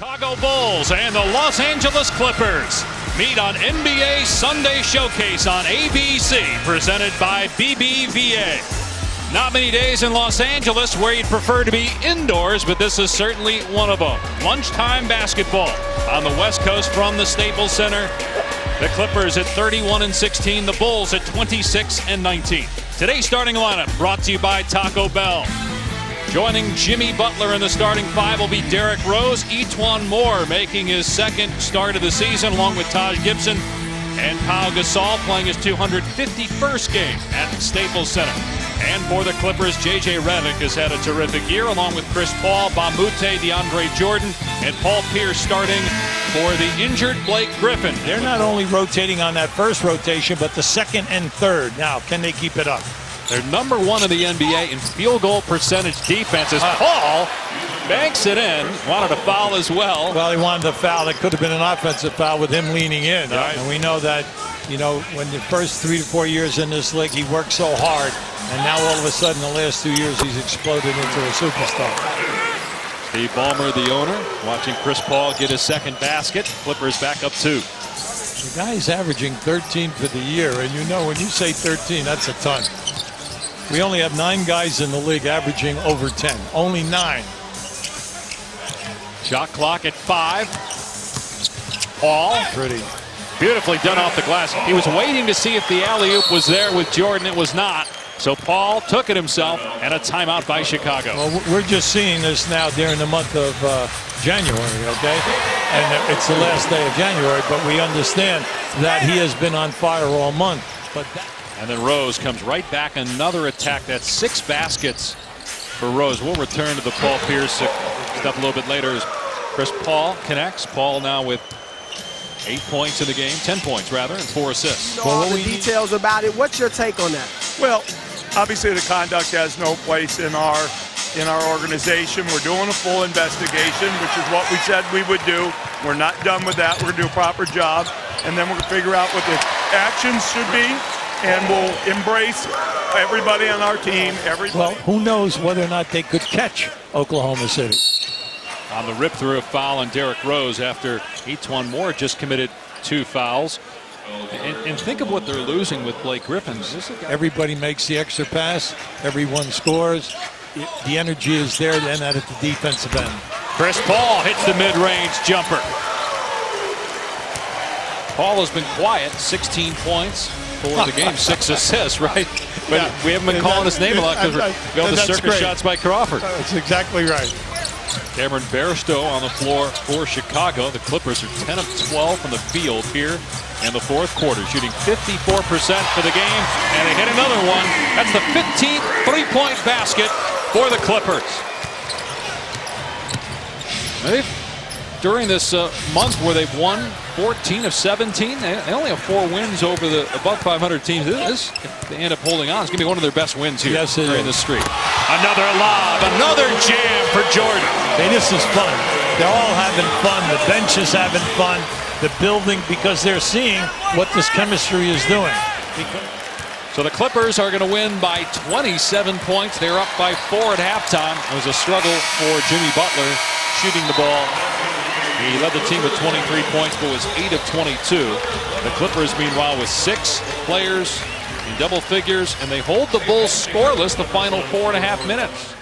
Chicago Bulls and the Los Angeles Clippers meet on NBA Sunday Showcase on ABC, presented by BBVA. Not many days in Los Angeles where you'd prefer to be indoors, but this is certainly one of them. Lunchtime basketball on the West Coast from the Staples Center. The Clippers at 31-16, the Bulls at 26-19. Today's starting lineup brought to you by Taco Bell. Joining Jimmy Butler in the starting five will be Derrick Rose. E'Twaun Moore making his second start of the season, along with Taj Gibson. And Pau Gasol playing his 251st game at Staples Center. And for the Clippers, J.J. Redick has had a terrific year, along with Chris Paul, Bam Moute, DeAndre Jordan, and Paul Pierce starting for the injured Blake Griffin. They're not only rotating on that first rotation, but the second and third. Now, can they keep it up? They're number one in the NBA in field goal percentage defenses. Paul banks it in. Wanted a foul as well. Well, he wanted a foul. It could have been an offensive foul with him leaning in. Right. And we know that, when the first 3 to 4 years in this league, he worked so hard. And now all of a sudden, the last 2 years, he's exploded into a superstar. Steve Ballmer, the owner, watching Chris Paul get his second basket. Clippers back up 2. The guy's averaging 13 for the year. And when you say 13, that's a ton. We only have 9 guys in the league averaging over 10. Only 9. Shot clock at 5. Paul. Pretty. Beautifully done off the glass. He was waiting to see if the alley-oop was there with Jordan. It was not. So Paul took it himself, and a timeout by Chicago. Well, we're just seeing this now during the month of January, okay? And it's the last day of January, but we understand that he has been on fire all month. And then Rose comes right back. Another attack. That's 6 baskets for Rose. We'll return to the Paul Pierce stuff a little bit later as Chris Paul connects. Paul now with 8 points in the game, 10 points rather, and 4 assists. You know all the details about it. What's your take on that? Well, obviously the conduct has no place in our organization. We're doing a full investigation, which is what we said we would do. We're not done with that. We're going to do a proper job, and then we're going to figure out what the actions should be, and we'll embrace everybody on our team. Well, who knows whether or not they could catch Oklahoma City. On the rip-through, a foul on Derrick Rose after E'Twaun Moore just committed 2 fouls. And think of what they're losing with Blake Griffin. Everybody makes the extra pass. Everyone scores. The energy is there then at the defensive end. Chris Paul hits the mid-range jumper. Paul has been quiet, 16 points for the game, 6 assists, right? But we haven't been calling his name a lot because we got the circus shots by Crawford. That's exactly right. Cameron Bairstow on the floor for Chicago. The Clippers are 10 of 12 from the field here in the fourth quarter, shooting 54% for the game, and they hit another one. That's the 15th three-point basket for the Clippers. During this month where they've won 14 of 17, they only have 4 wins over the above 500 teams. If they end up holding on, it's going to be one of their best wins here during this streak. Another lob, another jam for Jordan. Hey, this is fun. They're all having fun. The bench is having fun. The building, because they're seeing what this chemistry is doing. So the Clippers are going to win by 27 points. They're up by 4 at halftime. It was a struggle for Jimmy Butler shooting the ball. He led the team with 23 points, but was 8 of 22. The Clippers, meanwhile, with 6 players in double figures, and they hold the Bulls scoreless the final 4.5 minutes.